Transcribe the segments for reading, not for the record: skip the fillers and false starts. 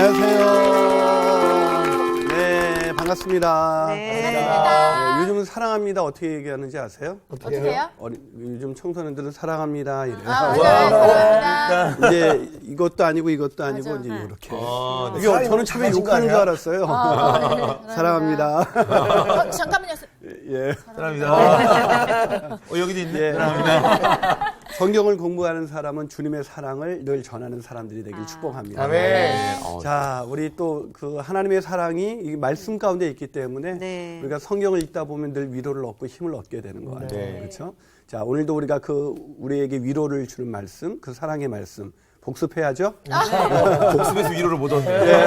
안녕하세요. 네, 반갑습니다. 네. 반갑습니다. 네, 요즘은 사랑합니다 어떻게 얘기하는지 아세요? 어떻게요? 요즘 청소년들은 사랑합니다 이래요. 사랑합니다. 이제 이것도 아니고 이것도 아니고 맞아. 이제 이렇게. 네. 이게 저는 처음에 욕하는 줄 알았어요. 사랑합니다. 잠깐만요. 예. 사랑합니다. 여기도 있네. 예. 사랑합니다. 성경을 공부하는 사람은 주님의 사랑을 늘 전하는 사람들이 되길 축복합니다. 네. 자, 우리 또 그 하나님의 사랑이 이 말씀 가운데 있기 때문에 네. 우리가 성경을 읽다 보면 늘 위로를 얻고 힘을 얻게 되는 것 같아요. 네. 그렇죠? 자, 오늘도 우리가 그 우리에게 위로를 주는 말씀, 그 사랑의 말씀 복습해야죠. 복습에서 위로를 못 얻네. 예.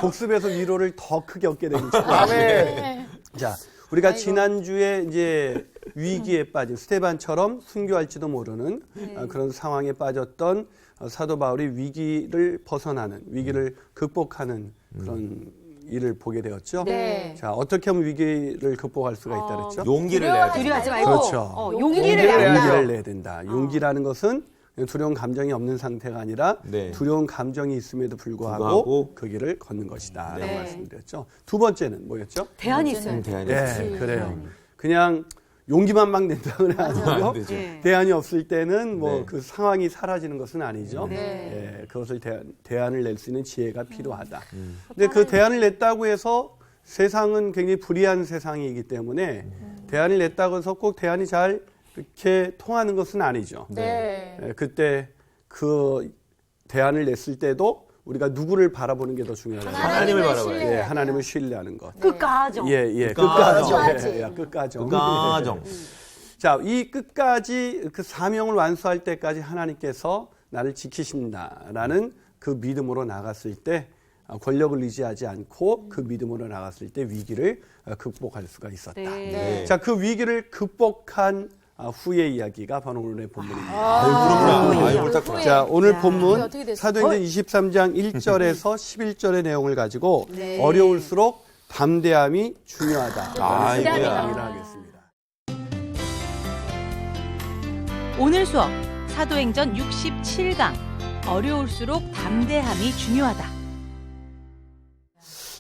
복습해서 위로를 더 크게 얻게 되길 축복합니다. 자, 우리가 지난주에 이제 위기에 빠진 스테반처럼 순교할지도 모르는 그런 상황에 빠졌던 사도 바울이 위기를 벗어나는, 위기를 극복하는 그런 일을 보게 되었죠. 네. 자, 어떻게 하면 위기를 극복할 수가 있다 그랬죠? 용기를 내야 돼. 두려워하지 말고 그렇죠. 용기를 내야 된다. 용기를 내야 된다. 용기라는 것은 두려운 감정이 없는 상태가 아니라 네. 두려운 감정이 있음에도 불구하고 그 길을 걷는 것이다. 라고 네. 말씀드렸죠. 두 번째는 뭐였죠? 대안이 있어요. 대안이 네, 그래요. 그냥 용기만 막 낸다는 안 아니고 되죠. 네. 대안이 없을 때는 뭐 네. 그 상황이 사라지는 것은 아니죠. 네. 예, 그것을 대안을 낼 수 있는 지혜가 필요하다. 근데 그 대안을 냈다고 해서 세상은 굉장히 불의한 세상이기 때문에 대안을 냈다고 해서 꼭 대안이 잘 이렇게 통하는 것은 아니죠. 네. 예, 그때 그 대안을 냈을 때도 우리가 누구를 바라보는 게 더 중요하다. 하나님을 바라봐야 돼. 예, 하나님을 신뢰하는 것. 끝까지. 예, 끝까지. 끝까지. 가정. 자, 이 끝까지 그 사명을 완수할 때까지 하나님께서 나를 지키신다라는 그 믿음으로 나갔을 때 권력을 의지하지 않고 그 믿음으로 나갔을 때 위기를 극복할 수가 있었다. 네. 자, 그 위기를 극복한 후의 이야기가 바로 오늘의 본문입니다. 그렇구나. 아유, 옳다구나. 자, 오늘 그게 본문 어떻게 됐어요? 사도행전 23장 1절에서 11절의 내용을 가지고 네. 어려울수록 담대함이 중요하다. 아, 이거야. 이거야. 이야기를 하겠습니다. 오늘 수업 사도행전 67강 어려울수록 담대함이 중요하다.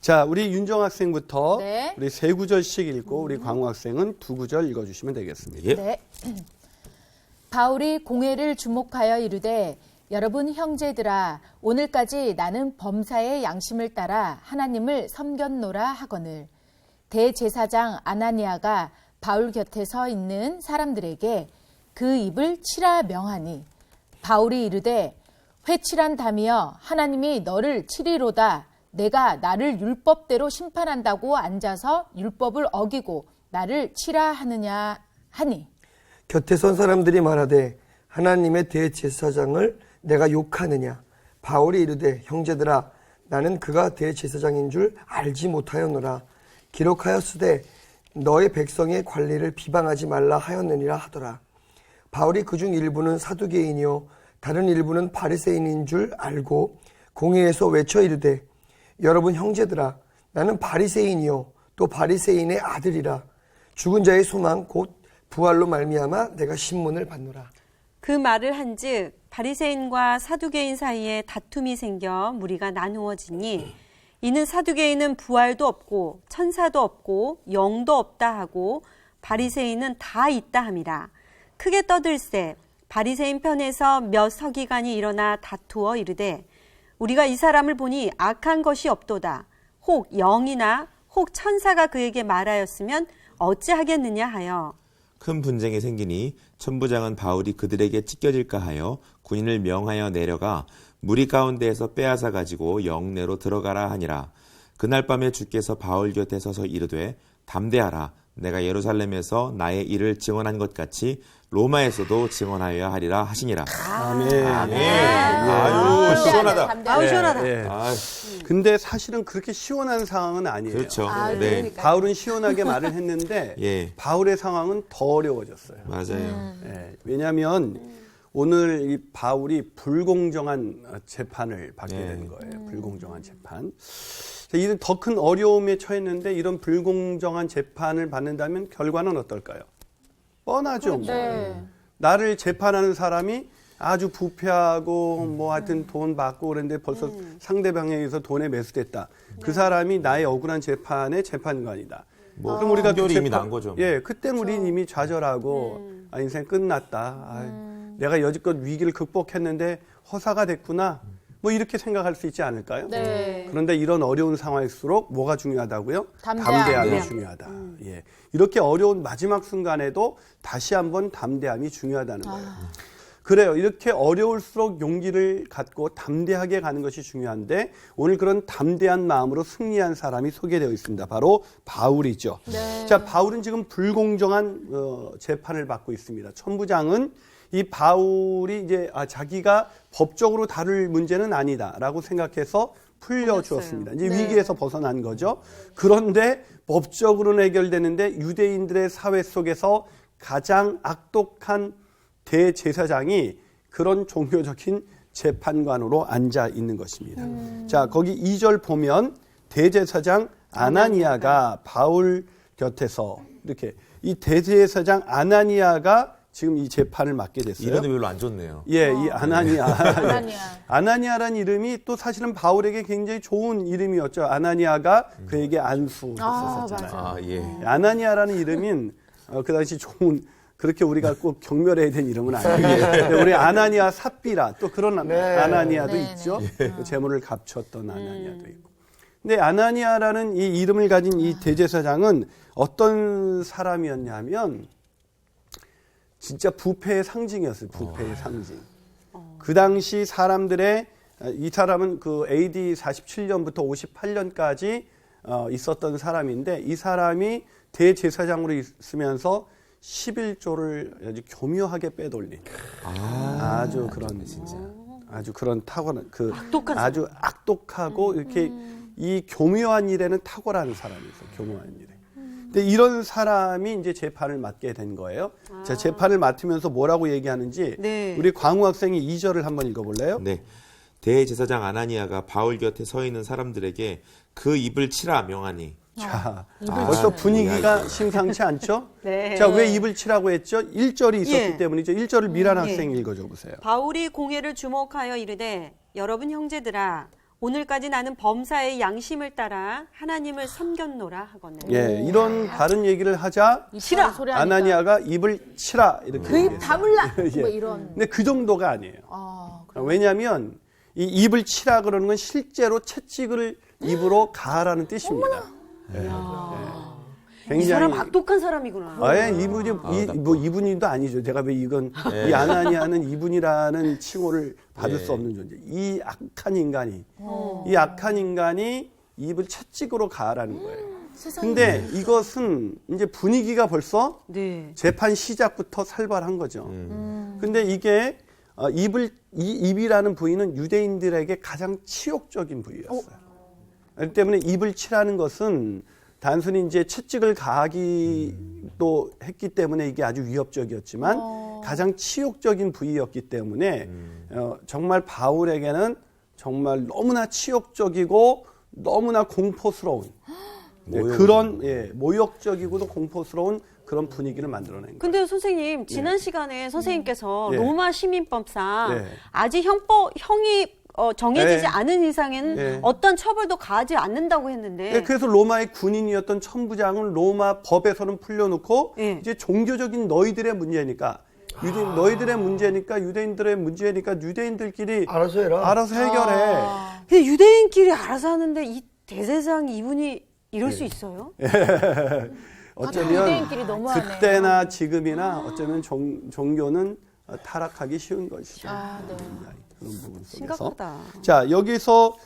자, 우리 윤정 학생부터 네. 우리 세 구절씩 읽고 우리 광우 학생은 두 구절 읽어주시면 되겠습니다. 예. 네. 바울이 공회를 주목하여 이르되 여러분 형제들아 오늘까지 나는 범사의 양심을 따라 하나님을 섬겼노라 하거늘 대제사장 아나니아가 바울 곁에 서 있는 사람들에게 그 입을 치라 명하니 바울이 이르되 회칠한 담이여 하나님이 너를 치리로다 내가 나를 율법대로 심판한다고 앉아서 율법을 어기고 나를 치라 하느냐 하니 곁에 선 사람들이 말하되 하나님의 대제사장을 내가 욕하느냐. 바울이 이르되 형제들아 나는 그가 대제사장인 줄 알지 못하였노라. 기록하였으되 너의 백성의 관리를 비방하지 말라 하였느니라 하더라. 바울이 그중 일부는 사두개인이요 다른 일부는 바리새인인 줄 알고 공회에서 외쳐 이르되 여러분 형제들아 나는 바리새인이요 또 바리새인의 아들이라. 죽은 자의 소망 곧 부활로 말미암아 내가 신문을 받노라. 그 말을 한즉 바리새인과 사두개인 사이에 다툼이 생겨 무리가 나누어지니 이는 사두개인은 부활도 없고 천사도 없고 영도 없다 하고 바리새인은 다 있다 함이라. 크게 떠들세 바리새인 편에서 몇 서기관이 일어나 다투어 이르되 우리가 이 사람을 보니 악한 것이 없도다. 혹 영이나 혹 천사가 그에게 말하였으면 어찌하겠느냐 하여 큰 분쟁이 생기니 천부장은 바울이 그들에게 찢겨질까 하여 군인을 명하여 내려가 무리 가운데에서 빼앗아 가지고 영내로 들어가라 하니라. 그날 밤에 주께서 바울 곁에 서서 이르되 담대하라. 내가 예루살렘에서 나의 일을 증언한 것 같이 로마에서도 증언하여야 하리라 하시니라. 아멘. 아유, 시원하다. 아우 시원하다. 예. 아, 근데 사실은 그렇게 시원한 상황은 아니에요. 그렇죠. 아, 네. 그러니까. 바울은 시원하게 말을 했는데 예. 바울의 상황은 더 어려워졌어요. 맞아요. 예, 왜냐하면 오늘 이 바울이 불공정한 재판을 받게 네. 된 거예요. 불공정한 재판. 이런 더 큰 어려움에 처했는데 이런 불공정한 재판을 받는다면 결과는 어떨까요? 뻔하죠. 뭐. 네. 나를 재판하는 사람이 아주 부패하고 뭐 하여튼 돈 받고 그랬는데 벌써 상대방에 의해서 돈에 매수됐다. 그 사람이 나의 억울한 재판의 재판관이다. 뭐 그럼 우리가 판결이 그 이미 난 거죠. 예, 그때는 우리는 이미 좌절하고 아, 인생 끝났다. 아, 내가 여지껏 위기를 극복했는데 허사가 됐구나. 뭐 이렇게 생각할 수 있지 않을까요? 네. 그런데 이런 어려운 상황일수록 뭐가 중요하다고요? 담대함. 담대함이 중요하다. 예. 이렇게 어려운 마지막 순간에도 다시 한번 담대함이 중요하다는 거예요. 그래요. 이렇게 어려울수록 용기를 갖고 담대하게 가는 것이 중요한데 오늘 그런 담대한 마음으로 승리한 사람이 소개되어 있습니다. 바로 바울이죠. 네. 자, 바울은 지금 불공정한 재판을 받고 있습니다. 천부장은 이 바울이 이제 자기가 법적으로 다룰 문제는 아니다라고 생각해서 풀려주었습니다. 이제 위기에서 벗어난 거죠. 그런데 법적으로는 해결되는데 유대인들의 사회 속에서 가장 악독한 대제사장이 그런 종교적인 재판관으로 앉아 있는 것입니다. 자, 거기 2절 보면 대제사장 아나니아가 바울 곁에서 이렇게 이 대제사장 아나니아가 지금 이 재판을 맡게 됐어요. 이름이 별로 안 좋네요. 예, 이 아나니아. 아나니아. 아나니아라는 이름이 또 사실은 바울에게 굉장히 좋은 이름이었죠. 아나니아가 그에게 안수했었잖아요. 아, 예. 아나니아라는 이름은 그 당시 좋은 그렇게 우리가 꼭 경멸해야 되는 이름은 아니에요. 우리 아나니아 삽비라 또 그런 아나니아도 네, 있죠. 그 재물을 감췄던 아나니아도 있고. 근데 아나니아라는 이 이름을 가진 이 대제사장은 어떤 사람이었냐면 진짜 부패의 상징이었어요. 부패의 상징. 그 당시 사람들의 이 사람은 그 AD 47년부터 58년까지 있었던 사람인데 이 사람이 대제사장으로 있으면서 11조를 아주 교묘하게 빼돌린 아주 그런 진짜 아주 그런 탁월한 그 악독한 아주 악독하고 이렇게 이 교묘한 일에는 탁월한 사람이었어요. 교묘한 일에. 근데 이런 사람이 이제 재판을 맡게 된 거예요. 자, 재판을 맡으면서 뭐라고 얘기하는지 네. 우리 광우 학생이 2절을 한번 읽어볼래요? 네. 대제사장 아나니아가 바울 곁에 서 있는 사람들에게 그 입을 치라 명하니. 자, 벌써 분위기가 심상치 않죠? 네. 자, 왜 입을 치라고 했죠? 1절이 있었기 예. 때문이죠. 1절을 미란 학생이 읽어줘 보세요. 바울이 공회를 주목하여 이르되 여러분 형제들아 오늘까지 나는 범사의 양심을 따라 하나님을 섬겼노라 하거늘. 예, 이런 바른 얘기를 하자 치라 소리 하니까 아나니아가 입을 치라 이렇게 그 입 얘기했어요. 다물라 예. 뭐 이런. 근데 그 정도가 아니에요. 아, 왜냐하면 이 입을 치라 그러는 건 실제로 채찍을 입으로 가하라는 뜻입니다. 예. 이 사람 악독한 사람이구나. 아예 뭐 이분이도 아니죠. 제가 왜 이건 이 아나니아는 이분이라는 칭호를 받을 수 없는 존재. 이 악한 인간이 입을 채찍으로 가하라는 거예요. 근데 이것은 이제 분위기가 벌써 네. 재판 시작부터 살벌한 거죠. 근데 이게 입이라는 부위는 유대인들에게 가장 치욕적인 부위였어요. 그렇기 때문에 입을 치라는 것은 단순히 이제 채찍을 가하기도 했기 때문에 이게 아주 위협적이었지만 가장 치욕적인 부위였기 때문에 정말 바울에게는 정말 너무나 치욕적이고 너무나 공포스러운 그런 모욕적이고도 공포스러운 그런 분위기를 만들어낸 거예요. 근데 선생님 지난 시간에 선생님께서 예. 로마 시민법상 예. 아직 형이 정해지지 예. 않은 이상에는 예. 어떤 처벌도 가하지 않는다고 했는데 네, 그래서 로마의 군인이었던 천부장은 로마 법에서는 풀려놓고 예. 이제 종교적인 너희들의 문제니까 너희들의 문제니까 유대인들의 유대인들끼리 알아서 해라. 알아서 해결해. 근데 유대인끼리 알아서 하는데 이 대제사장 이분이 이럴 수 있어요? 어쩌면 유대인끼리 너무하네. 그때나 지금이나 어쩌면 종교는 타락하기 쉬운 것이죠. 네. 그런 부분 속에서. 심각하다. 자, 여기서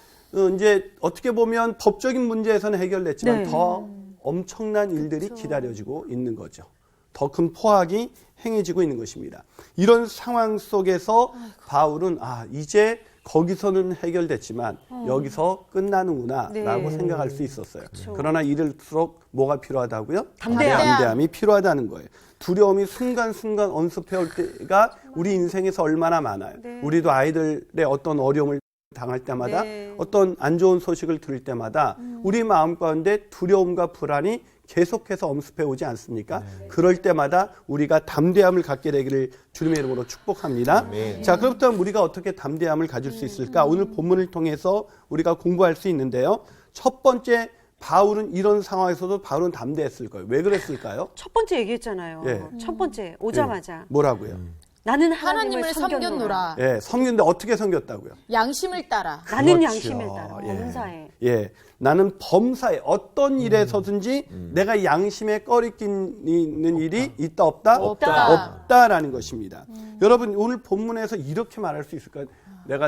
이제 어떻게 보면 법적인 문제에서는 해결됐지만 네. 더 엄청난 일들이 기다려지고 있는 거죠. 더 큰 포악이 행해지고 있는 것입니다. 이런 상황 속에서 바울은 이제 거기서는 해결됐지만 여기서 끝나는구나 네. 라고 생각할 수 있었어요. 그러나 이럴수록 뭐가 필요하다고요? 담대함. 담대함이 필요하다는 거예요. 두려움이 순간순간 언습해올 때가 우리 인생에서 얼마나 많아요. 네. 우리도 아이들의 어떤 어려움을 당할 때마다 네. 어떤 안 좋은 소식을 들을 때마다 우리 마음 가운데 두려움과 불안이 계속해서 엄습해 오지 않습니까? 그럴 때마다 우리가 담대함을 갖게 되기를 주님의 이름으로 축복합니다. 자, 그렇다면 우리가 어떻게 담대함을 가질 수 있을까? 오늘 본문을 통해서 우리가 공부할 수 있는데요. 첫 번째, 바울은 이런 상황에서도 바울은 담대했을 거예요. 왜 그랬을까요? 첫 번째 얘기했잖아요. 예. 첫 번째 오자마자 예. 뭐라고요? 나는 하나님을 섬겼노라. 예, 섬겼는데 어떻게 섬겼다고요? 양심을 따라. 나는 그렇죠. 양심을 따라 예. 범사에. 예, 나는 범사에 어떤 일에서든지 내가 양심에 꺼리끼는 일이 있다 없다? 없다. 없다라는 것입니다. 여러분 오늘 본문에서 이렇게 말할 수 있을까요?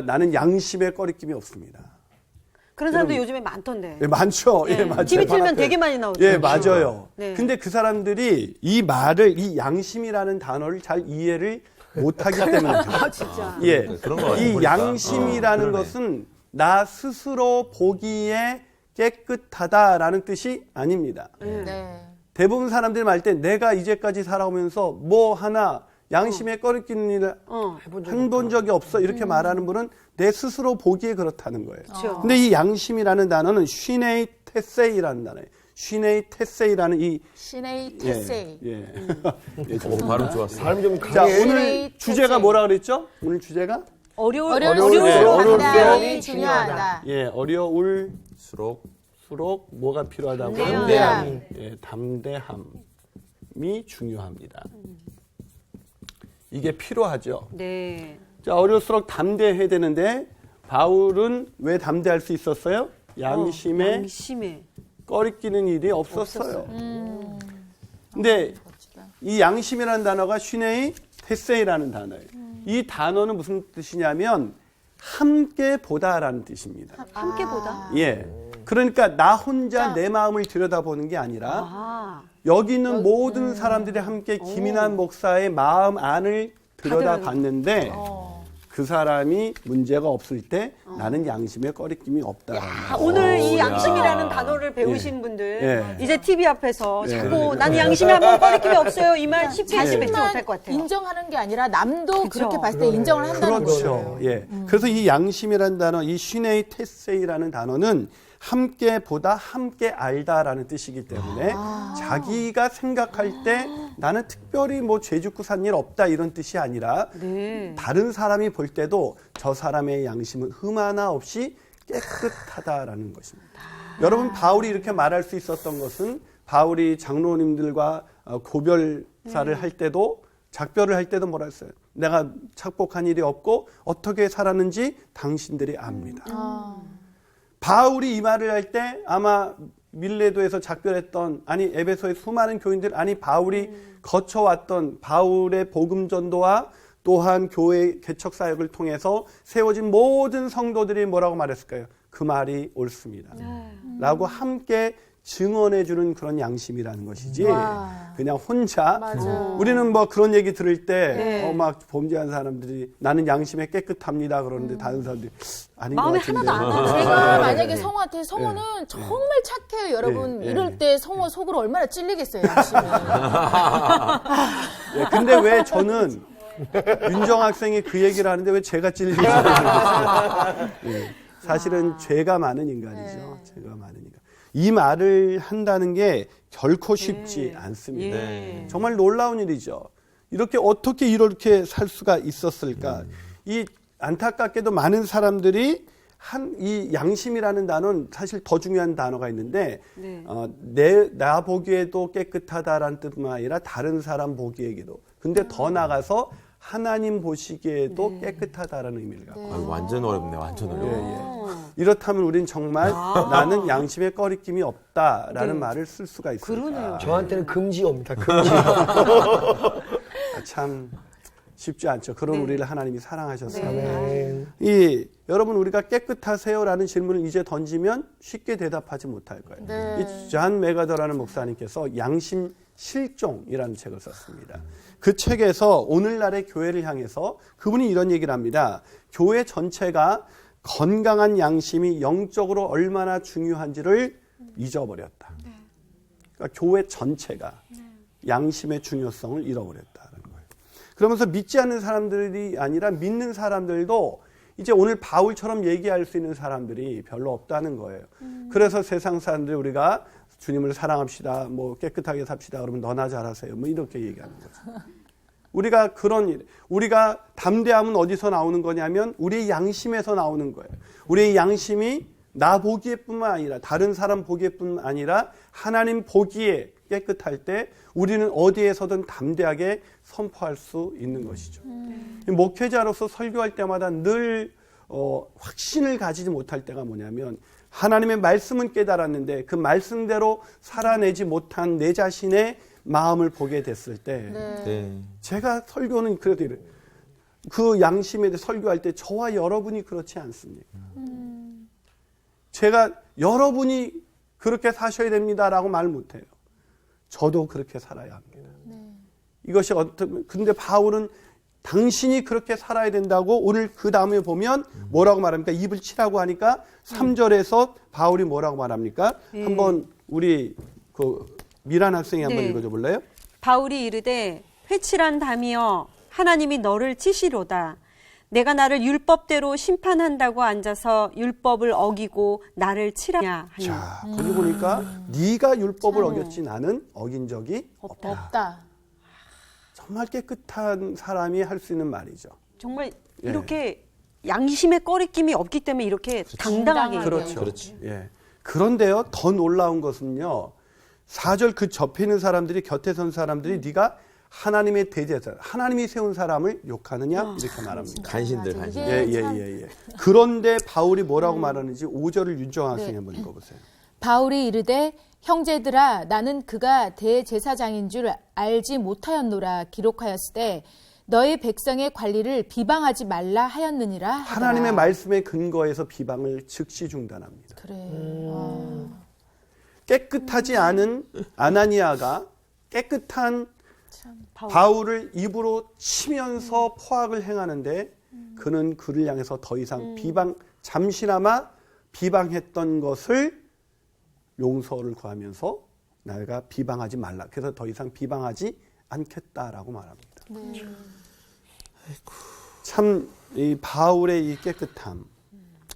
나는 양심에 꺼리낌이 없습니다. 그런 사람도 요즘에 많던데. 예, 많죠. 예, 예. 맞아요. TV 틀면 되게 많이 나오죠. 예, 맞아요. 네. 근데 그 사람들이 이 말을, 이 양심이라는 단어를 잘 이해를 못하기 때문이죠. 진짜. 예, 그런 것 같아요, 이 보니까. 양심이라는 그러네. 것은 나 스스로 보기에 깨끗하다라는 뜻이 아닙니다. 네. 대부분 사람들이 말 때 내가 이제까지 살아오면서 뭐 하나 양심에 꺼리끼는 일을 한 본 적이 없어 이렇게 말하는 분은 내 스스로 보기에 그렇다는 거예요. 그렇죠. 근데 이 양심이라는 단어는 쉬네이 테세이라는 단어예요. 쉬네이 테세이라는 이 시네이 테세이. 예. 발음 좋았어요. 발음 좀 자, 강해. 오늘 쉬네이 주제가 테세이. 뭐라 그랬죠? 오늘 주제가 어려울수록 어려울수록 담대함이 중요하다. 예, 어려울수록 수록 뭐가 필요하다고요? 담대함. 예, 담대함이 중요합니다. 이게 필요하죠. 네. 자, 어려울수록 담대해야 되는데 바울은 왜 담대할 수 있었어요? 양심에 양심에. 꺼리끼는 일이 없었어요. 근데 이 양심이라는 단어가 쉬네이 테세이라는 단어예요. 이 단어는 무슨 뜻이냐면 함께 보다라는 뜻입니다. 함께 보다. 예. 그러니까 나 혼자 내 마음을 들여다보는 게 아니라 아. 여기 있는 모든 사람들이 함께 김인환 목사의 마음 안을 들여다봤는데 그 사람이 문제가 없을 때 나는 양심에 꺼리낌이 없다라는 아, 거예요. 오늘 이 양심이라는 단어를 배우신 예. 분들 예. 이제 TV 앞에서 예. 자꾸 나는 양심에 한번 꺼리낌이 없어요. 이 말 쉽게 뱉지 못할 것 같아요. 인정하는 게 아니라 남도 그죠. 그렇게 봤을 때 인정을 한다는 거죠. 그렇죠. 예. 그래서 이 양심이라는 단어, 이 쉬네이 테세이라는 단어는 함께 보다 함께 알다라는 뜻이기 때문에 자기가 생각할 때 나는 특별히 뭐 죄 짓고 산 일 없다 이런 뜻이 아니라 네. 다른 사람이 볼 때도 저 사람의 양심은 흠 하나 없이 깨끗하다라는 것입니다. 여러분 바울이 이렇게 말할 수 있었던 것은 바울이 장로님들과 고별사를 할 때도 작별을 할 때도 뭐라 했어요? 내가 착복한 일이 없고 어떻게 살았는지 당신들이 압니다. 바울이 이 말을 할 때 아마 밀레도에서 작별했던 아니 에베소의 수많은 교인들 아니 바울이 거쳐왔던 바울의 복음 전도와 또한 교회 개척 사역을 통해서 세워진 모든 성도들이 뭐라고 말했을까요? 그 말이 옳습니다. 라고 함께 증언해 주는 그런 양심이라는 것이지 와. 그냥 혼자 맞아. 우리는 뭐 그런 얘기 들을 때 네. 막 범죄한 사람들이 나는 양심에 깨끗합니다 그러는데 다른 사람들이 아닌 것 마음에 같은데 하나도 안 와요. 제가 만약에 성호한테 성호는 정말 착해요, 여러분. 네. 이럴 때 성호 속으로 얼마나 찔리겠어요, 양심이. 예, 근데 왜 저는 윤정 학생이 그 얘기를 하는데 왜 제가 찔리는지 모르겠어요. 예, 사실은 죄가 많은 인간이죠. 죄가 많은 인간. 이 말을 한다는 게 결코 쉽지 않습니다. 예. 정말 놀라운 일이죠. 어떻게 이렇게 살 수가 있었을까? 이 안타깝게도 많은 사람들이 이 양심이라는 단어는 사실 더 중요한 단어가 있는데 네. 나 보기에도 깨끗하다라는 뜻만 아니라 다른 사람 보기에도 근데 더 나가서 하나님 보시기에도 깨끗하다라는 의미를 갖고 아유, 완전 어렵네, 완전 어려워. 이렇다면 우린 정말 나는 양심에 꺼리낌이 없다라는 말을 쓸 수가 있습니다. 그러네요. 저한테는 금지어입니다. 금지. 참 쉽지 않죠. 그런 우리를 하나님이 사랑하셨어요. 아멘. 여러분 우리가 깨끗하세요라는 질문을 이제 던지면 쉽게 대답하지 못할 거예요. 네. 이 존 메가더라는 목사님께서 양심 실종이라는 책을 썼습니다. 그 책에서 오늘날의 교회를 향해서 그분이 이런 얘기를 합니다. 교회 전체가 건강한 양심이 영적으로 얼마나 중요한지를 잊어버렸다. 그러니까 교회 전체가 양심의 중요성을 잃어버렸다는 거예요. 그러면서 믿지 않는 사람들이 아니라 믿는 사람들도 이제 오늘 바울처럼 얘기할 수 있는 사람들이 별로 없다는 거예요. 그래서 세상 사람들이 우리가 주님을 사랑합시다. 뭐 깨끗하게 삽시다. 그러면 너나 잘하세요. 뭐 이렇게 얘기하는 거죠. 우리가 그런 일, 우리가 담대함은 어디서 나오는 거냐면 우리의 양심에서 나오는 거예요. 우리의 양심이 나 보기에뿐만 아니라 다른 사람 보기에뿐만 아니라 하나님 보기에 깨끗할 때 우리는 어디에서든 담대하게 선포할 수 있는 것이죠. 목회자로서 설교할 때마다 늘 확신을 가지지 못할 때가 뭐냐면 하나님의 말씀은 깨달았는데 그 말씀대로 살아내지 못한 내 자신의 마음을 보게 됐을 때 네. 제가 설교는 그래도 이래요. 그 양심에 대해 설교할 때 저와 여러분이 그렇지 않습니까? 제가 여러분이 그렇게 사셔야 됩니다라고 말 못해요. 저도 그렇게 살아야 합니다. 이것이 근데 바울은 당신이 그렇게 살아야 된다고 오늘 그 다음에 보면 뭐라고 말합니까? 입을 치라고 하니까 3절에서 바울이 뭐라고 말합니까? 한번 우리 그 미란 학생이 한번 네. 읽어줘 볼래요? 바울이 이르되 회칠한 담이여 하나님이 너를 치시로다. 내가 나를 율법대로 심판한다고 앉아서 율법을 어기고 나를 치라냐 하니. 자, 거기 보니까 네가 율법을 어겼지 나는 어긴 적이 없다. 없다. 정말 깨끗한 사람이 할 수 있는 말이죠. 정말 예. 이렇게 양심의 꺼리낌이 없기 때문에 이렇게 당당하게 당당하게. 얘기해요. 그렇죠. 예. 그런데요, 더 놀라운 것은요. 4절 그 접해 있는 사람들이 곁에 선 사람들이 네가 하나님의 대제사, 하나님이 세운 사람을 욕하느냐 이렇게 말합니다. 간신들 맞아. 간신. 이게 참 예. 그런데 바울이 뭐라고 말하는지 5절을 윤정 학생이 한번 읽어보세요. 바울이 이르되 형제들아 나는 그가 대제사장인 줄 알지 못하였노라 기록하였을 때 너희 백성의 관리를 비방하지 말라 하였느니라 하더라. 하나님의 말씀에 근거해서 비방을 즉시 중단합니다. 그래. 깨끗하지 않은 아나니아가 깨끗한 바울을 입으로 치면서 포악을 행하는데 그는 그를 향해서 더 이상 잠시나마 비방했던 것을 용서를 구하면서 내가 비방하지 말라. 그래서 더 이상 비방하지 않겠다라고 말합니다. 참 이 바울의 이 깨끗함.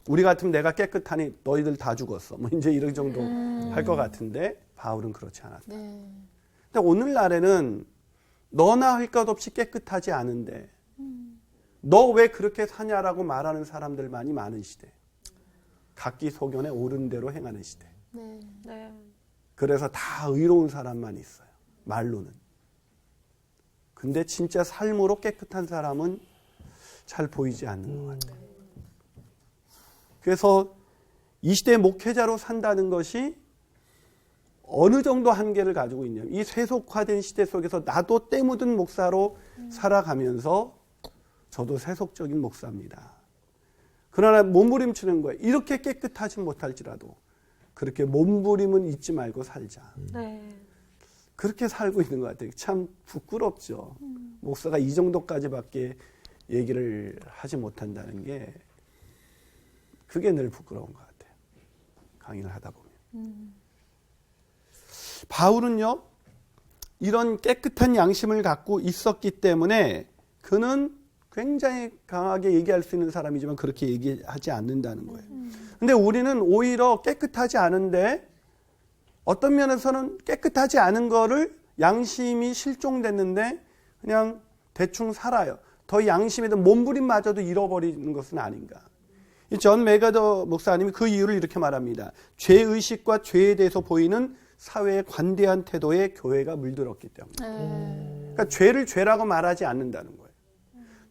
우리 같으면 내가 깨끗하니 너희들 다 죽었어. 뭐 이제 이런 정도 할 것 같은데 바울은 그렇지 않았다. 네. 근데 오늘날에는 너나 할 것 없이 깨끗하지 않은데 너 왜 그렇게 사냐라고 말하는 사람들만이 많은 시대. 각기 소견에 옳은 대로 행하는 시대. 네. 그래서 다 의로운 사람만 있어요. 말로는. 근데 진짜 삶으로 깨끗한 사람은 잘 보이지 않는 것 같아요. 그래서 이 시대의 목회자로 산다는 것이 어느 정도 한계를 가지고 있냐면 이 세속화된 시대 속에서 나도 때 묻은 목사로 살아가면서 저도 세속적인 목사입니다. 그러나 몸부림치는 거예요. 이렇게 깨끗하지 못할지라도 그렇게 몸부림은 잊지 말고 살자. 네. 그렇게 살고 있는 것 같아요. 참 부끄럽죠. 목사가 이 정도까지밖에 얘기를 하지 못한다는 게 그게 늘 부끄러운 것 같아요. 강의를 하다 보면. 바울은요. 이런 깨끗한 양심을 갖고 있었기 때문에 그는 굉장히 강하게 얘기할 수 있는 사람이지만 그렇게 얘기하지 않는다는 거예요. 근데 우리는 오히려 깨끗하지 않은데 어떤 면에서는 깨끗하지 않은 거를 양심이 실종됐는데 그냥 대충 살아요. 더 양심이든 몸부림마저도 잃어버리는 것은 아닌가. 존 메가더 목사님이 그 이유를 이렇게 말합니다. 죄의식과 죄에 대해서 보이는 사회의 관대한 태도에 교회가 물들었기 때문에. 그러니까 죄를 죄라고 말하지 않는다는 거예요.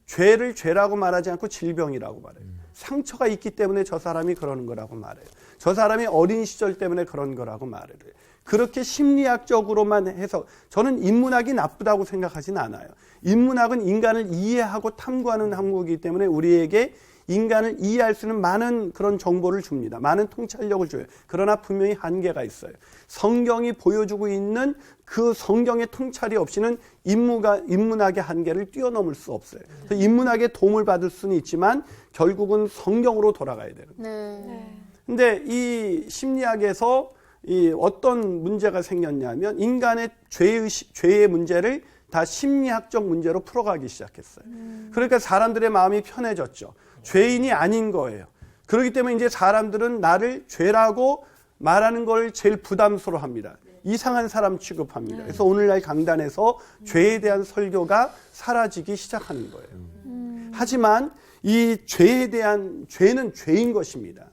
죄를 죄라고 말하지 않고 질병이라고 말해요. 상처가 있기 때문에 저 사람이 그러는 거라고 말해요. 저 사람이 어린 시절 때문에 그런 거라고 말해요. 그렇게 심리학적으로만 해서 저는 인문학이 나쁘다고 생각하진 않아요. 인문학은 인간을 이해하고 탐구하는 학문이기 때문에 우리에게 인간을 이해할 수 있는 많은 그런 정보를 줍니다. 많은 통찰력을 줘요. 그러나 분명히 한계가 있어요. 성경이 보여주고 있는 그 성경의 통찰이 없이는 인문학의 한계를 뛰어넘을 수 없어요. 그래서 인문학의 도움을 받을 수는 있지만 결국은 성경으로 돌아가야 되는 거예요. 근데 이 심리학에서 이 어떤 문제가 생겼냐면 인간의 죄의 문제를 다 심리학적 문제로 풀어가기 시작했어요. 그러니까 사람들의 마음이 편해졌죠. 죄인이 아닌 거예요. 그렇기 때문에 이제 사람들은 나를 죄라고 말하는 걸 제일 부담스러워합니다. 이상한 사람 취급합니다. 그래서 오늘날 강단에서 죄에 대한 설교가 사라지기 시작하는 거예요. 하지만 이 죄에 대한 죄는 죄인 것입니다.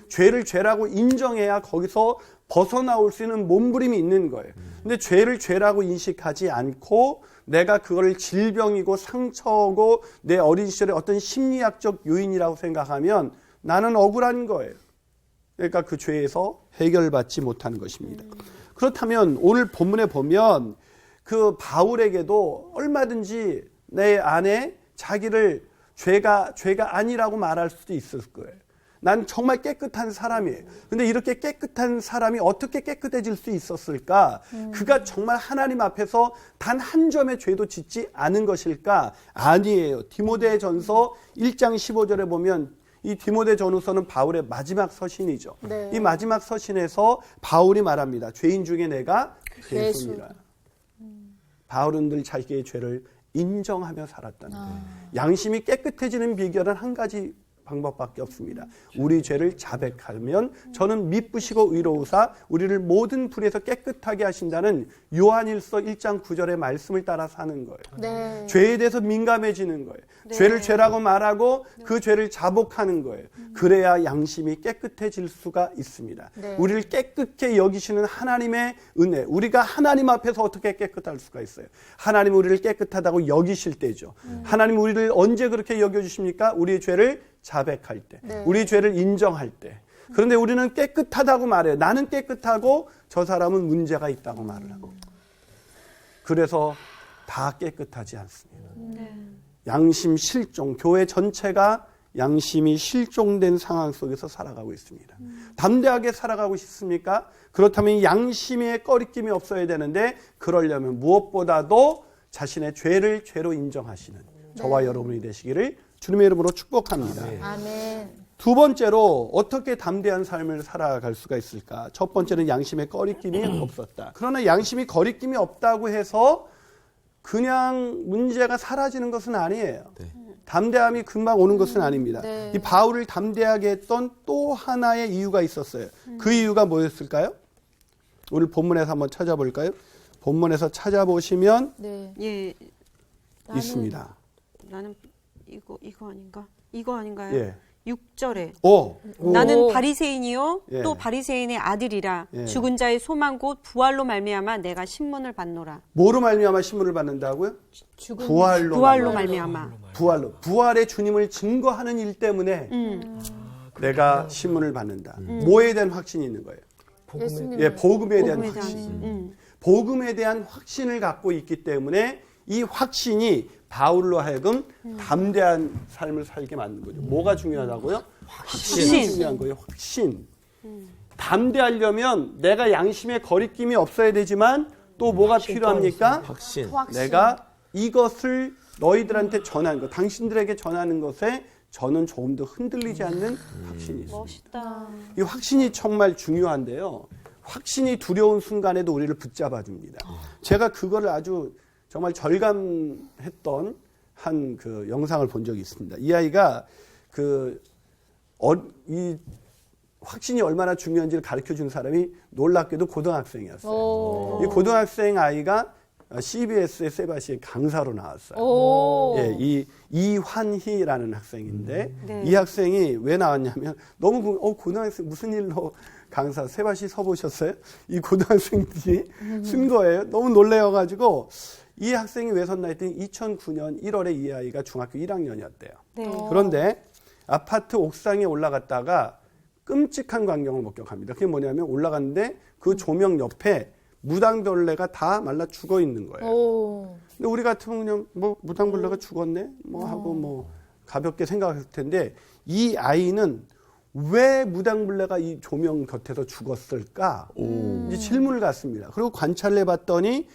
죄를 죄라고 인정해야 거기서 벗어나올 수 있는 몸부림이 있는 거예요. 근데 죄를 죄라고 인식하지 않고 내가 그걸 질병이고 상처고 내 어린 시절의 어떤 심리학적 요인이라고 생각하면 나는 억울한 거예요. 그러니까 그 죄에서 해결받지 못하는 것입니다. 그렇다면 오늘 본문에 보면 그 바울에게도 얼마든지 내 안에 자기를 죄가 아니라고 말할 수도 있을 거예요. 난 정말 깨끗한 사람이에요. 근데 이렇게 깨끗한 사람이 어떻게 깨끗해질 수 있었을까? 그가 정말 하나님 앞에서 단 한 점의 죄도 짓지 않은 것일까? 아니에요. 디모데전서 1장 15절에 보면 이 디모데전후서는 바울의 마지막 서신이죠. 네. 이 마지막 서신에서 바울이 말합니다. 죄인 중에 내가 괴수니라. 바울은 늘 자기의 죄를 인정하며 살았다는 거예요. 양심이 깨끗해지는 비결은 한 가지 방법밖에 없습니다. 우리 죄를 자백하면 저는 미쁘시고 의로우사 우리를 모든 불에서 깨끗하게 하신다는 요한일서 1장 9절의 말씀을 따라 사는 거예요. 네. 죄에 대해서 민감해지는 거예요. 죄를 죄라고 말하고 그 죄를 자복하는 거예요. 그래야 양심이 깨끗해질 수가 있습니다. 네. 우리를 깨끗게 여기시는 하나님의 은혜, 우리가 하나님 앞에서 어떻게 깨끗할 수가 있어요? 하나님 우리를 깨끗하다고 여기실 때죠. 하나님 우리를 언제 그렇게 여겨주십니까? 우리의 죄를 자백할 때, 네. 우리 죄를 인정할 때. 그런데 우리는 깨끗하다고 말해요. 나는 깨끗하고 저 사람은 문제가 있다고 말을 하고. 그래서 다 깨끗하지 않습니다. 양심 실종, 교회 전체가 양심이 실종된 상황 속에서 살아가고 있습니다. 담대하게 살아가고 싶습니까? 그렇다면 이 양심에 꺼리낌이 없어야 되는데 그러려면 무엇보다도 자신의 죄를 죄로 인정하시는 저와 여러분이 되시기를 주님의 이름으로 축복합니다. 아멘. 두 번째로 어떻게 담대한 삶을 살아갈 수가 있을까? 첫 번째는 양심에 거리낌이 없었다. 그러나 양심이 거리낌이 없다고 해서 그냥 문제가 사라지는 것은 아니에요. 담대함이 금방 오는 것은 아닙니다. 네. 이 바울을 담대하게 했던 또 하나의 이유가 있었어요. 그 이유가 뭐였을까요? 오늘 본문에서 한번 찾아볼까요? 본문에서 찾아보시면 네. 예, 있습니다. 나는 이거 아닌가? 이거 아닌가요? 예. 6절에 오. 나는 바리새인이요 예. 또 바리새인의 아들이라 예. 죽은 자의 소망 곧 부활로 말미암아 내가 신문을 받노라. 뭐로 말미암아 신문을 받는다고요? 죽은 부활로 말미암아. 부활의 주님을 증거하는 일 때문에 내가 신문을 받는다. 뭐에 대한 확신이 있는 거예요? 예수님. 예, 복음에 대한 복음에 대한, 확신. 복음에 대한 확신을 갖고 있기 때문에 이 확신이 바울로 하여금 담대한 삶을 살게 만든 거죠. 뭐가 중요하다고요? 확신이 중요한 거예요. 확신. 담대하려면 내가 양심에 거리낌이 없어야 되지만 또 뭐가 필요합니까? 확신. 내가 이것을 너희들한테 전하는 것, 당신들에게 전하는 것에 저는 조금 더 흔들리지 않는 확신이 있습니다. 멋있다. 이 확신이 정말 중요한데요. 확신이 두려운 순간에도 우리를 붙잡아 줍니다. 제가 그거를 아주 정말 절감했던 한 그 영상을 본 적이 있습니다. 이 아이가 이 확신이 얼마나 중요한지를 가르쳐 준 사람이 놀랍게도 고등학생이었어요. 오. 이 고등학생 아이가 CBS의 세바시의 강사로 나왔어요. 오. 예, 이 이환희라는 학생인데 네. 이 학생이 왜 나왔냐면 너무 고등학생 무슨 일로 강사 세바시 서보셨어요? 이 고등학생들이 쓴 거예요. 너무 놀래어가지고 이 학생이 왜 섰나 했더니 2009년 1월에 이 아이가 중학교 1학년이었대요. 네. 그런데 아파트 옥상에 올라갔다가 끔찍한 광경을 목격합니다. 그게 뭐냐면 올라갔는데 그 조명 옆에 무당벌레가 다 말라 죽어 있는 거예요. 오. 근데 우리 같으면 그냥 뭐 무당벌레가 죽었네 뭐 하고 뭐 가볍게 생각할 텐데 이 아이는 왜 무당벌레가 이 조명 곁에서 죽었을까? 이제 질문을 갖습니다. 그리고 관찰을 해봤더니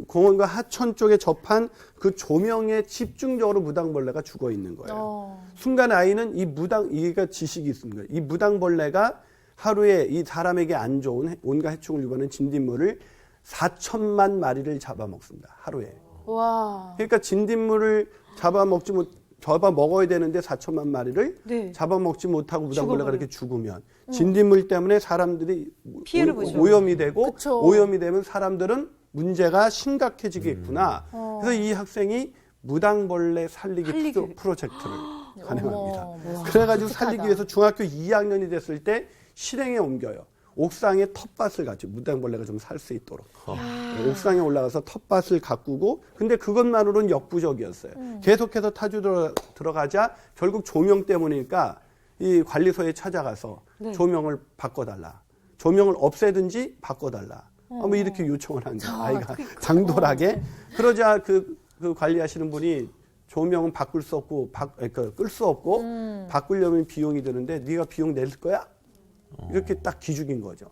공원과 하천 쪽에 접한 그 조명에 집중적으로 무당벌레가 죽어 있는 거예요. 순간 아이는 이가 지식이 있습니다. 이 무당벌레가 하루에 이 사람에게 안 좋은 온갖 해충을 유발하는 진딧물을 4천만 마리를 잡아먹습니다. 하루에. 와. 그러니까 진딧물을 잡아먹지 못 잡아먹어야 되는데 4천만 마리를 네. 잡아먹지 못하고 무당벌레가 죽어버려요. 이렇게 죽으면 진딧물 때문에 사람들이 피해를 보죠. 오염이 되고 그쵸. 오염이 되면 사람들은 문제가 심각해지겠구나. 그래서 이 학생이 무당벌레 살리기 프로젝트를 간행합니다. 어머, 그래가지고 독특하다. 살리기 위해서 중학교 2학년이 됐을 때 실행에 옮겨요. 옥상에 텃밭을 가지고 무당벌레가 좀 살 수 있도록 옥상에 올라가서 텃밭을 가꾸고 근데 그것만으로는 역부족이었어요. 계속해서 타주 들어가자 결국 조명 때문이니까 이 관리소에 찾아가서 네. 조명을 바꿔달라. 조명을 없애든지 바꿔달라. 뭐 이렇게 요청을 한 거예요. 아이가 당돌하게. 그러자 그 관리하시는 분이 조명은 바꿀 수 없고 끌 수 없고 바꾸려면 비용이 드는데 네가 비용 낼 거야? 이렇게 딱 기죽인 거죠.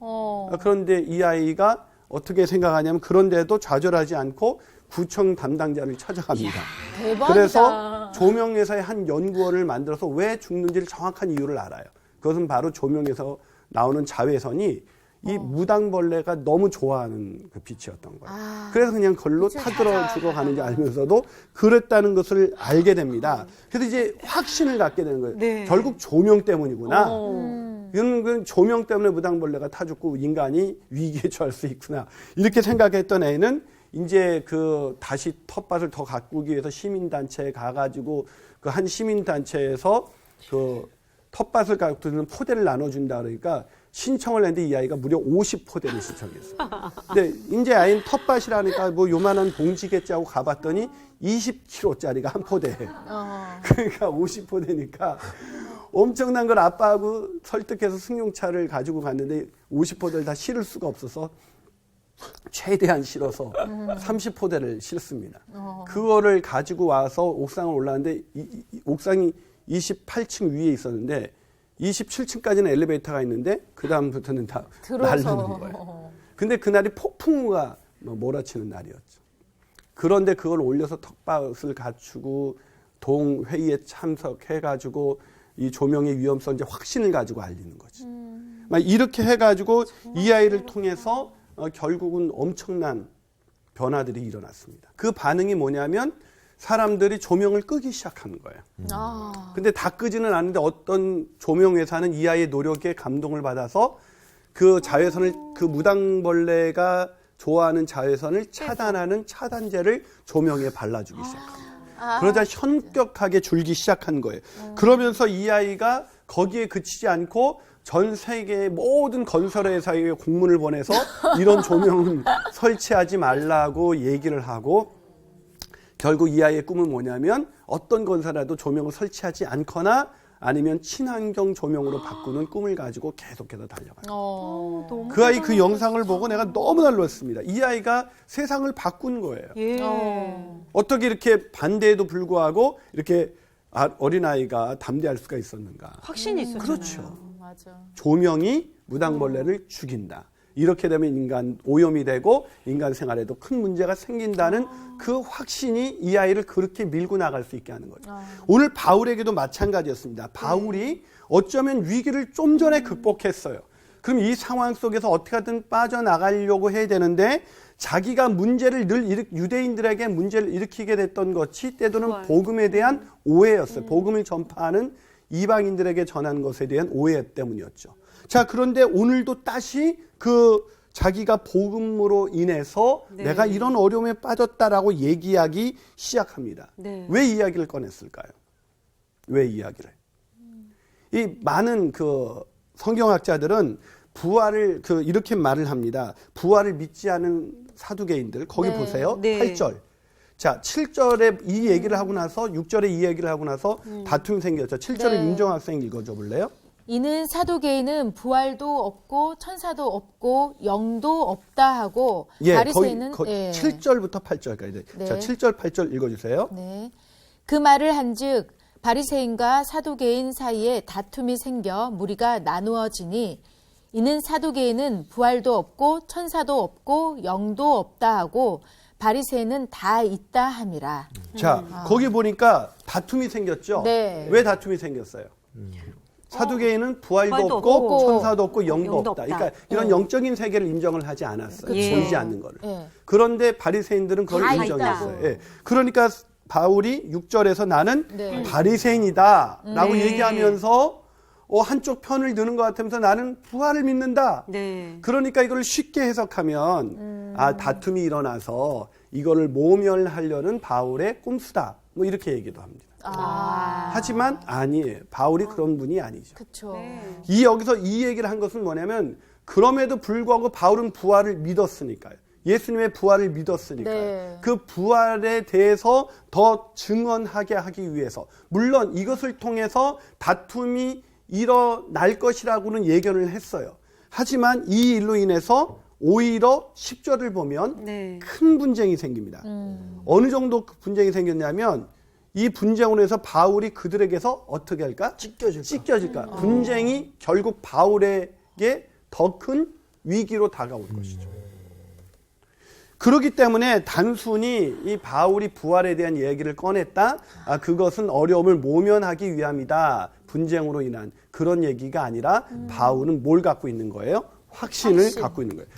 그런데 이 아이가 어떻게 생각하냐면 그런데도 좌절하지 않고 구청 담당자를 찾아갑니다. 대박이다. 그래서 조명회사의 한 연구원을 만들어서 왜 죽는지를 정확한 이유를 알아요. 그것은 바로 조명에서 나오는 자외선이 이 무당벌레가 너무 좋아하는 그 빛이었던 거예요. 그래서 그냥 걸로 타들어 죽어가는지 알면서도 그랬다는 것을 알게 됩니다. 그래서 이제 확신을 갖게 되는 거예요. 네. 결국 조명 때문이구나. 이건 조명 때문에 무당벌레가 타 죽고 인간이 위기에 처할 수 있구나. 이렇게 생각했던 애는 이제 다시 텃밭을 더 가꾸기 위해서 시민단체에 가가지고 그 한 시민단체에서 텃밭을 가꾸는 포대를 나눠준다 그러니까 신청을 했는데 이 아이가 무려 50포대를 신청했어요. 근데 이제 아이는 텃밭이라니까 뭐 요만한 봉지겠지 하고 가봤더니 20kg짜리가 한 포대예요. 그러니까 50포대니까 엄청난 걸 아빠하고 설득해서 승용차를 가지고 갔는데 50포대를 다 실을 수가 없어서 최대한 실어서 30포대를 실습니다. 그거를 가지고 와서 옥상을 올라왔는데 옥상이 28층 위에 있었는데 27층까지는 엘리베이터가 있는데 그 다음부터는 다 날르는 거예요. 근데 그날이 폭풍우가 몰아치는 날이었죠. 그런데 그걸 올려서 텃밭을 갖추고 동회의에 참석해가지고 이 조명의 위험성 이제 확신을 가지고 알리는 거지. 막 이렇게 해가지고 이 아이를 통해서 결국은 엄청난 변화들이 일어났습니다. 그 반응이 뭐냐면 사람들이 조명을 끄기 시작하는 거예요. 근데 다 끄지는 않는데 어떤 조명회사는 이 아이의 노력에 감동을 받아서 그 자외선을 그 무당벌레가 좋아하는 자외선을 차단하는 차단제를 조명에 발라주기 시작합니다. 그러자 현격하게 줄기 시작한 거예요. 그러면서 이 아이가 거기에 그치지 않고 전 세계의 모든 건설회사에 공문을 보내서 이런 조명은 설치하지 말라고 얘기를 하고 결국 이 아이의 꿈은 뭐냐면 어떤 건설에도 조명을 설치하지 않거나 아니면 친환경 조명으로 바꾸는 꿈을 가지고 계속해서 달려가요. 그 아이 그 영상을 보고 내가 너무나 놀랐습니다. 이 아이가 세상을 바꾼 거예요. 어떻게 이렇게 반대에도 불구하고 이렇게 어린아이가 담대할 수가 있었는가. 확신이 있었잖아요. 그렇죠. 맞아. 조명이 무당벌레를 죽인다. 이렇게 되면 인간 오염이 되고 인간 생활에도 큰 문제가 생긴다는 그 확신이 이 아이를 그렇게 밀고 나갈 수 있게 하는 거죠. 오늘 바울에게도 마찬가지였습니다. 바울이 어쩌면 위기를 좀 전에 극복했어요. 그럼 이 상황 속에서 어떻게든 빠져나가려고 해야 되는데 자기가 문제를 늘 유대인들에게 문제를 일으키게 됐던 것이 때로는 복음에 대한 오해였어요. 복음을 전파하는 이방인들에게 전한 것에 대한 오해 때문이었죠. 자, 그런데 오늘도 다시 자기가 복음으로 인해서 내가 이런 어려움에 빠졌다라고 얘기하기 시작합니다. 왜 이야기를 꺼냈을까요? 왜 이야기를? 이 많은 성경학자들은 부활을 이렇게 말을 합니다. 부활을 믿지 않은 사두개인들 거기 보세요. 8절. 자, 7절에 이 얘기를 하고 나서 6절에 이 얘기를 하고 나서 다툼이 생겼죠. 7절에 윤정 학생 읽어줘 볼래요? 이는 사두개인은 부활도 없고 천사도 없고 영도 없다 하고 바리새인은 7절부터 8절까지. 네. 자, 7절 8절 읽어주세요. 네. 그 말을 한즉 바리새인과 사두개인 사이에 다툼이 생겨 무리가 나누어지니 이는 사두개인은 부활도 없고 천사도 없고 영도 없다 하고 바리새인은 다 있다 함이라. 자, 거기 보니까 다툼이 생겼죠. 네. 왜 다툼이 생겼어요? 사두개인은 부활도 없고 천사도 없고 영도 없다. 그러니까 이런 영적인 세계를 인정을 하지 않았어요. 보이지 않는 거를. 그런데 바리새인들은 그걸 인정했어요. 그러니까 바울이 6절에서 나는 네. 바리새인이다라고 네. 얘기하면서 한쪽 편을 드는 것 같으면서 나는 부활을 믿는다. 네. 그러니까 이걸 쉽게 해석하면 다툼이 일어나서 이거를 모멸하려는 바울의 꼼수다. 뭐 이렇게 얘기도 합니다. 하지만 아니에요. 바울이 그런 분이 아니죠. 그렇죠. 네. 여기서 이 얘기를 한 것은 뭐냐면 그럼에도 불구하고 바울은 부활을 믿었으니까요. 예수님의 부활을 믿었으니까요. 네. 그 부활에 대해서 더 증언하게 하기 위해서 물론 이것을 통해서 다툼이 일어날 것이라고는 예견을 했어요. 하지만 이 일로 인해서 오히려 10절을 보면 네. 큰 분쟁이 생깁니다. 어느 정도 그 분쟁이 생겼냐면 이 분쟁으로 해서 바울이 그들에게서 어떻게 할까? 찢겨질까? 분쟁이 결국 바울에게 더 큰 위기로 다가올 것이죠. 그렇기 때문에 단순히 이 바울이 부활에 대한 얘기를 꺼냈다. 그것은 어려움을 모면하기 위함이다. 분쟁으로 인한 그런 얘기가 아니라 바울은 뭘 갖고 있는 거예요? 확신을 갖고 있는 거예요.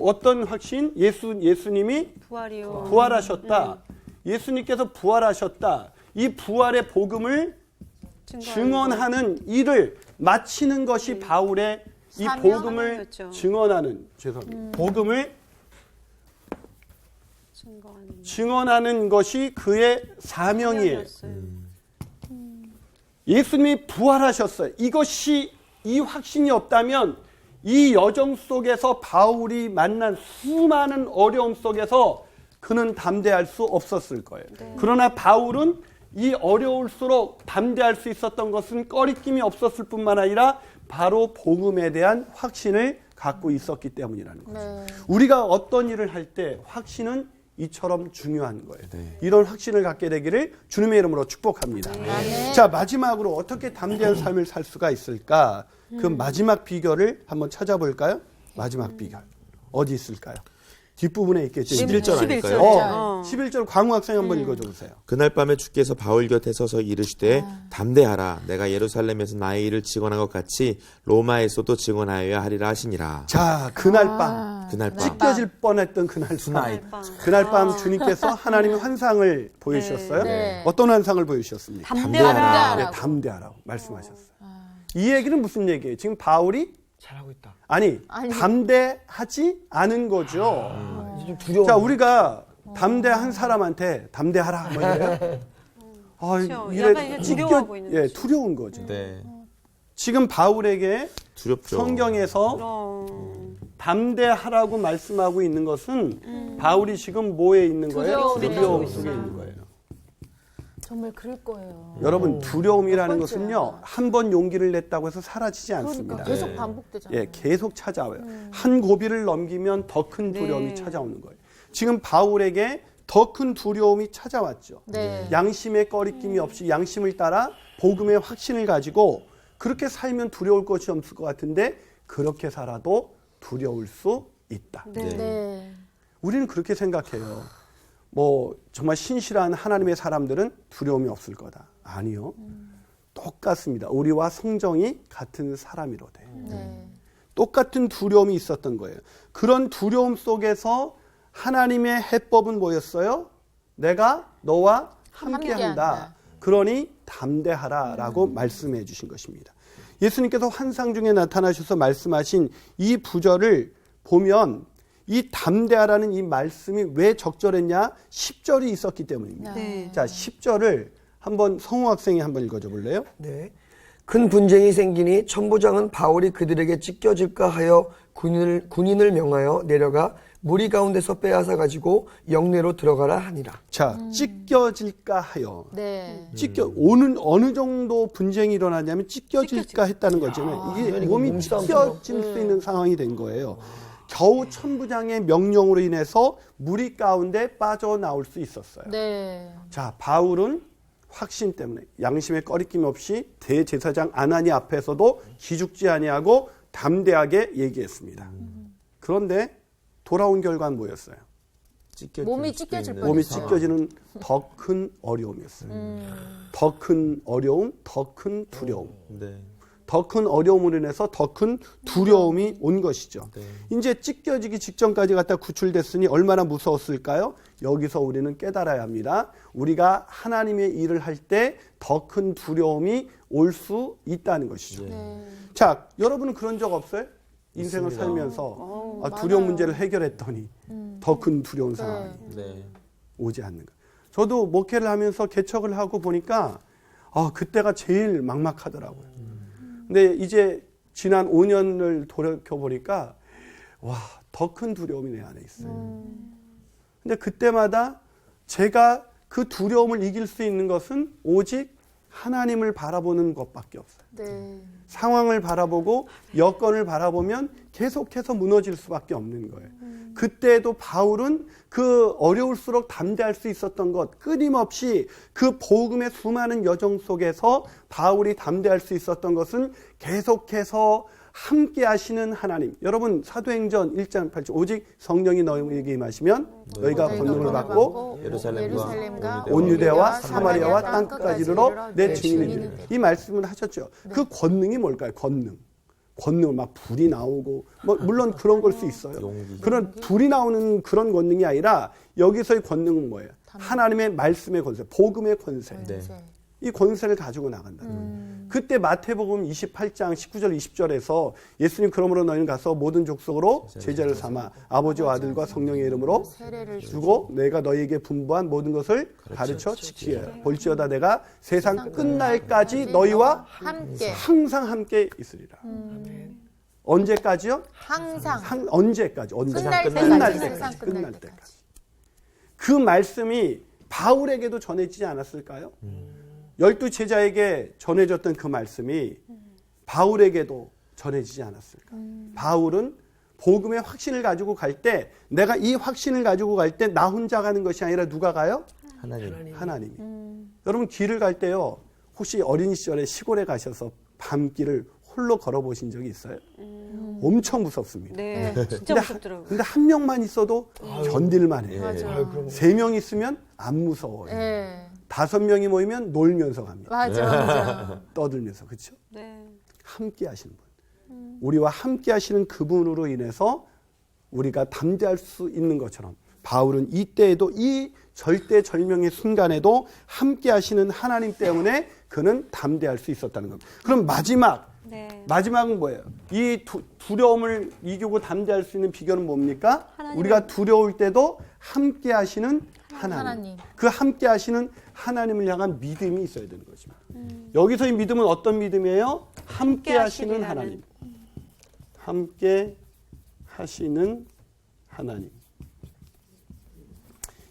어떤 확신? 예수님이 부활이요. 부활하셨다. 예수님께서 부활하셨다. 이 부활의 복음을 증언하는 일을 마치는 것이 바울의 이 복음을 사명이었죠. 증언하는 복음을 증언하는 것이 그의 사명이에요. 예수님이 부활하셨어요. 이 확신이 없다면 이 여정 속에서 바울이 만난 수많은 어려움 속에서 그는 담대할 수 없었을 거예요. 그러나 바울은 이 어려울수록 담대할 수 있었던 것은 꺼리낌이 없었을 뿐만 아니라 바로 복음에 대한 확신을 갖고 있었기 때문이라는 거죠. 네. 우리가 어떤 일을 할 때 확신은 이처럼 중요한 거예요. 이런 확신을 갖게 되기를 주님의 이름으로 축복합니다. 자, 마지막으로 어떻게 담대한 삶을 살 수가 있을까? 그 마지막 비결을 한번 찾아볼까요? 마지막 비결. 어디 있을까요? 뒷부분에 있겠죠. 11절 아닐까요? 11절 광우 학생 한번 읽어줘 보세요. 그날 밤에 주께서 바울 곁에 서서 이르시되 담대하라 내가 예루살렘에서 나의 일을 증언한 것 같이 로마에서도 증언하여야 하리라 하시니라. 자, 그날 밤. 그날 밤 찢겨질 뻔했던 그날 밤 주님께서 하나님의 환상을 보여주셨어요. 네. 어떤 환상을 보여주셨습니까? 담대하라. 네, 담대하라고 말씀하셨어요. 이 얘기는 무슨 얘기예요? 지금 바울이 잘하고 있다. 아니. 담대하지 않은 거죠. 좀 두려워. 자, 우리가 담대한 사람한테 담대하라 뭐 이래요. 그렇죠. 약간 이제 두려워하고 있는 거죠. 두려운 거죠. 네. 지금 바울에게 두렵죠. 성경에서 담대하라고 말씀하고 있는 것은 바울이 지금 뭐에 있는 거예요? 두려움 속에 있는 거예요. 정말 그럴 거예요. 여러분, 두려움이라는 몇 번째야. 것은요, 한 번 용기를 냈다고 해서 사라지지 않습니다. 그러니까 계속 반복되잖아요. 예, 계속 찾아와요. 한 고비를 넘기면 더 큰 두려움이 찾아오는 거예요. 지금 바울에게 더 큰 두려움이 찾아왔죠. 네. 양심의 꺼리낌이 없이 양심을 따라 복음의 확신을 가지고 그렇게 살면 두려울 것이 없을 것 같은데 그렇게 살아도 두려울 수 있다. 네. 우리는 그렇게 생각해요. 뭐 정말 신실한 하나님의 사람들은 두려움이 없을 거다. 아니요. 똑같습니다. 우리와 성정이 같은 사람이로되. 네. 똑같은 두려움이 있었던 거예요. 그런 두려움 속에서 하나님의 해법은 뭐였어요? 내가 너와 함께한다. 그러니 담대하라라고 말씀해 주신 것입니다. 예수님께서 환상 중에 나타나셔서 말씀하신 이 부절을 보면 이 담대하라는 이 말씀이 왜 적절했냐? 10절이 있었기 때문입니다. 네. 자, 10절을 한번 성우 학생이 한번 읽어줘 볼래요? 네. 큰 분쟁이 생기니 천부장은 바울이 그들에게 찢겨질까 하여 군인을 명하여 내려가 무리 가운데서 빼앗아 가지고 영내로 들어가라 하니라. 자, 찢겨질까 하여. 네. 어느 정도 분쟁이 일어나냐면 찢겨질까 했다는 거잖아요. 이게 몸이 찢겨질 수 있는 상황이 된 거예요. 겨우 천부장의 명령으로 인해서 무리 가운데 빠져나올 수 있었어요. 네. 자, 바울은 확신 때문에 양심의 꺼리낌 없이 대제사장 아나니 앞에서도 기죽지 아니하고 담대하게 얘기했습니다. 그런데 돌아온 결과는 뭐였어요? 몸이 찢겨질 뻔했어요. 몸이 찢겨지는 더 큰 어려움이었어요. 더 큰 어려움, 더 큰 두려움. 네. 더 큰 어려움으로 인해서 더 큰 두려움이 온 것이죠. 이제 찢겨지기 직전까지 갖다 구출됐으니 얼마나 무서웠을까요? 여기서 우리는 깨달아야 합니다. 우리가 하나님의 일을 할 때 더 큰 두려움이 올 수 있다는 것이죠. 자, 여러분은 그런 적 없어요? 인생을 있습니다. 살면서 두려운 문제를 해결했더니 더 큰 두려운 상황이 네. 오지 않는가. 저도 목회를 하면서 개척을 하고 보니까 그때가 제일 막막하더라고요. 근데 이제 지난 5년을 돌이켜 보니까 더 큰 두려움이 내 안에 있어요. 근데 그때마다 제가 그 두려움을 이길 수 있는 것은 오직 하나님을 바라보는 것밖에 없어요. 네. 상황을 바라보고 여건을 바라보면 계속해서 무너질 수밖에 없는 거예요. 그때도 바울은 그 어려울수록 담대할 수 있었던 것, 끊임없이 그 복음의 수많은 여정 속에서 바울이 담대할 수 있었던 것은 계속해서 함께 하시는 하나님. 여러분 사도행전 1장 8절 오직 성령이 너희에게 임하시면 너희가 권능을 받고 예루살렘과 온 유대와 사마리아와 땅끝까지 이르러 내 증인이 되리라. 이 말씀을 하셨죠. 그 권능이 뭘까요? 권능은 막 불이 나오고 물론 그런 걸 수 있어요. 용기. 그런 불이 나오는 그런 권능이 아니라 여기서의 권능은 뭐예요? 하나님의 말씀의 권세, 복음의 권세. 네. 이 권세를 가지고 나간다. 그때 마태복음 28장 19절 20절에서 예수님 그러므로 너희는 가서 모든 족속으로 제자를 삼아 아버지와 아들과 성령의 이름으로 세례를 주고 내가 너희에게 분부한 모든 것을 가르쳐 지키게 하라. 볼지어다 내가 세상 끝날까지 너희와 함께 항상 함께 있으리라. 언제까지요? 항상 언제까지? 끝날 끝날 때까지, 때까지. 세상 끝날 때까지. 그 말씀이 바울에게도 전해지지 않았을까요? 12제자에게 전해졌던 그 말씀이 바울에게도 전해지지 않았을까? 바울은 복음의 확신을 가지고 갈 때 내가 이 확신을 가지고 갈 때 나 혼자 가는 것이 아니라 누가 가요? 하나님이. 여러분 길을 갈 때요. 혹시 어린 시절에 시골에 가셔서 밤길을 홀로 걸어보신 적이 있어요? 엄청 무섭습니다. 네, 진짜 무섭더라고요. 근데 한 명만 있어도 견딜만 해요. 맞아. 3명 있으면 안 무서워요. 네. 5명이 모이면 놀면서 갑니다. 맞아. 떠들면서. 그렇죠? 네. 함께 하시는 분. 우리와 함께 하시는 그분으로 인해서 우리가 담대할 수 있는 것처럼 바울은 이때에도 이 절대절명의 순간에도 함께 하시는 하나님 때문에 그는 담대할 수 있었다는 겁니다. 그럼 마지막은 뭐예요? 이 두려움을 이기고 담대할 수 있는 비결은 뭡니까? 우리가 두려울 때도 함께 하시는 하나님. 그 함께 하시는 하나님을 향한 믿음이 있어야 되는 것입니다. 여기서의 믿음은 어떤 믿음이에요? 함께 하시는 하나님. 함께 하시는 하나님.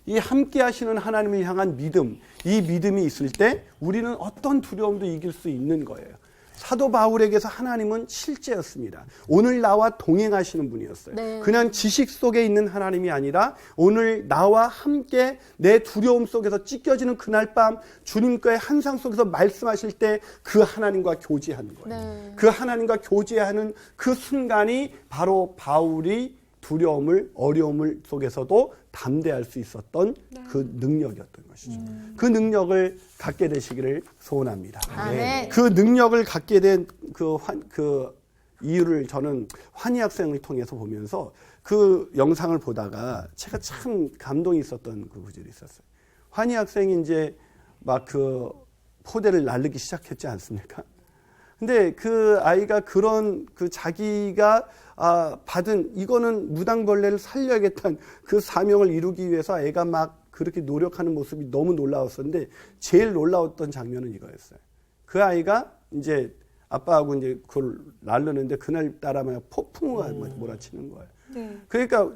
이 함께 하시는 하나님을 향한 믿음, 이 믿음이 있을 때 우리는 어떤 두려움도 이길 수 있는 거예요. 사도 바울에게서 하나님은 실제였습니다. 오늘 나와 동행하시는 분이었어요. 네. 그냥 지식 속에 있는 하나님이 아니라 오늘 나와 함께 내 두려움 속에서 찢겨지는 그날 밤 주님과의 한상 속에서 말씀하실 때 그 하나님과 교제하는 거예요. 네. 그 하나님과 교제하는 그 순간이 바로 바울이 두려움을 어려움을 속에서도 담대할 수 있었던 그 능력이었던 것이죠. 그 능력을 갖게 되시기를 소원합니다. 아멘. 그 능력을 갖게 된 그 이유를 저는 환희 학생을 통해서 보면서 그 영상을 보다가 제가 참 감동이 있었던 그 구절이 있었어요. 환희 학생이 이제 막 그 포대를 날르기 시작했지 않습니까? 근데 그 아이가 그런 그 자기가 받은 이거는 무당벌레를 살려야겠다는 그 사명을 이루기 위해서 애가 막 그렇게 노력하는 모습이 너무 놀라웠었는데 제일 놀라웠던 장면은 이거였어요. 그 아이가 이제 아빠하고 이제 그걸 날르는데 그날따라 막 폭풍우가 몰아치는 거예요. 네. 그러니까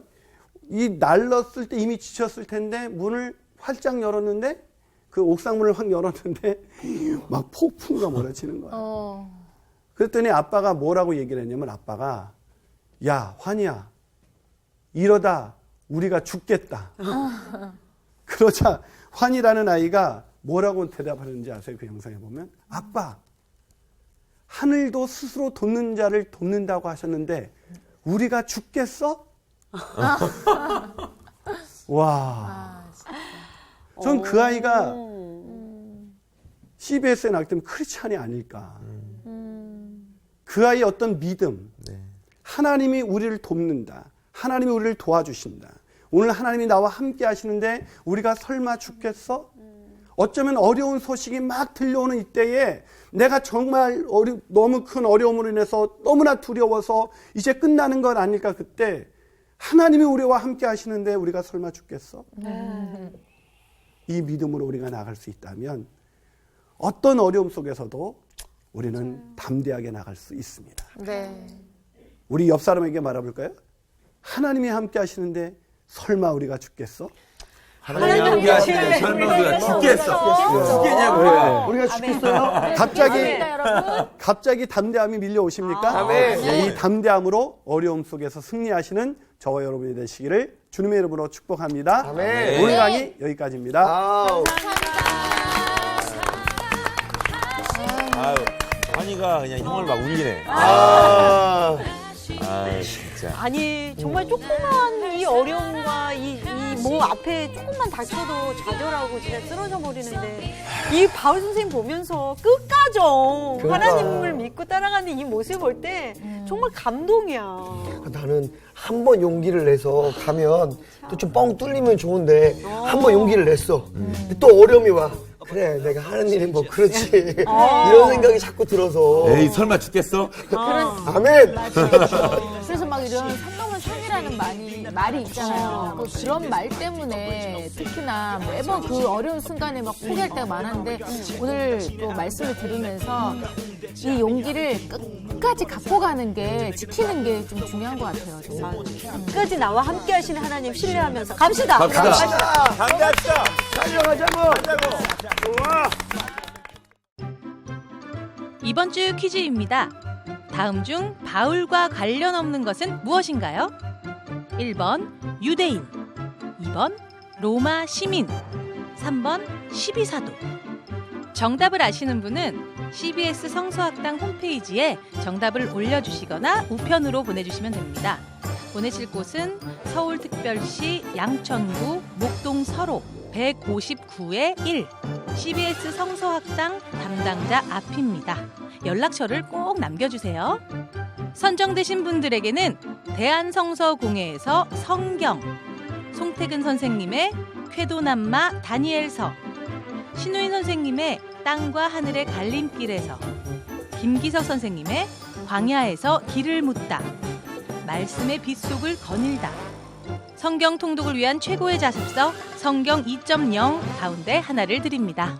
이 날랐을 때 이미 지쳤을 텐데 문을 활짝 열었는데 그 옥상문을 확 열었는데 막 폭풍우가 몰아치는 거예요. 그랬더니 아빠가 뭐라고 얘기를 했냐면 아빠가 야 환희야 이러다 우리가 죽겠다. 그러자 환희라는 아이가 뭐라고 대답하는지 아세요? 그 영상에 보면 아빠 하늘도 스스로 돕는 자를 돕는다고 하셨는데 우리가 죽겠어? 와. 전 그 아이가 CBS에 나왔기 때문에 크리스찬이 아닐까. 그 아이의 어떤 믿음, 하나님이 우리를 돕는다. 하나님이 우리를 도와주신다. 오늘 하나님이 나와 함께 하시는데 우리가 설마 죽겠어? 어쩌면 어려운 소식이 막 들려오는 이때에 내가 정말 너무 큰 어려움으로 인해서 너무나 두려워서 이제 끝나는 건 아닐까. 그때 하나님이 우리와 함께 하시는데 우리가 설마 죽겠어? 이 믿음으로 우리가 나갈 수 있다면 어떤 어려움 속에서도 우리는 담대하게 나갈 수 있습니다. 네. 우리 옆 사람에게 말해볼까요? 하나님이 함께 하시는데 설마 우리가 죽겠어? 하나님 함께 하시는데 설마 우리가 죽겠어? 죽겠냐고요? 우리가 죽겠어요? 갑자기 담대함이 밀려오십니까? 아멘. 네, 이 담대함으로 어려움 속에서 승리하시는 저와 여러분이 되시기를 주님의 이름으로 축복합니다. 아멘. 오늘 강의 여기까지입니다. 아우. 아유, 환희가 그냥 형을 막 울리네. 아. 진짜. 아니 정말 조그만 이 어려움과 이 몸 앞에 조금만 다쳐도 좌절하고 진짜 쓰러져 버리는데 이 바울 선생님 보면서 끝까지 그러니까. 하나님을 믿고 따라가는 이 모습 볼 때 정말 감동이야. 나는 한 번 용기를 내서 가면 또 좀 뻥 뚫리면 좋은데 한 번 용기를 냈어. 근데 또 어려움이 와. 그래, 내가 하는 일이 뭐 그렇지. 이런 생각이 자꾸 들어서. 에이, 설마 죽겠어? 아멘. 그래서 막 이런 산 넘은 산이라는 말이 있잖아요. 그런 말 때문에 특히나 매번 그 어려운 순간에 막 포기할 때가 많았는데 오늘 또 말씀을 들으면서 이 용기를 끝까지 갖고 가는 게 지키는 게 좀 중요한 것 같아요. 정말. 끝까지 나와 함께 하시는 하나님 신뢰하면서 갑시다. 담대합시다. 달려가자고. 이번 주 퀴즈입니다. 다음 중 바울과 관련 없는 것은 무엇인가요? 1번 유대인, 2번 로마 시민, 3번 12사도. 정답을 아시는 분은 CBS 성서학당 홈페이지에 정답을 올려주시거나 우편으로 보내주시면 됩니다. 보내실 곳은 서울특별시 양천구 목동 서로 159-1 CBS 성서학당 담당자 앞입니다. 연락처를 꼭 남겨주세요. 선정되신 분들에게는 대한성서공회에서 성경, 송태근 선생님의 쾌도남마 다니엘서, 신우인 선생님의 땅과 하늘의 갈림길에서, 김기석 선생님의 광야에서 길을 묻다, 말씀의 빗속을 거닐다, 성경 통독을 위한 최고의 자습서 성경 2.0 가운데 하나를 드립니다.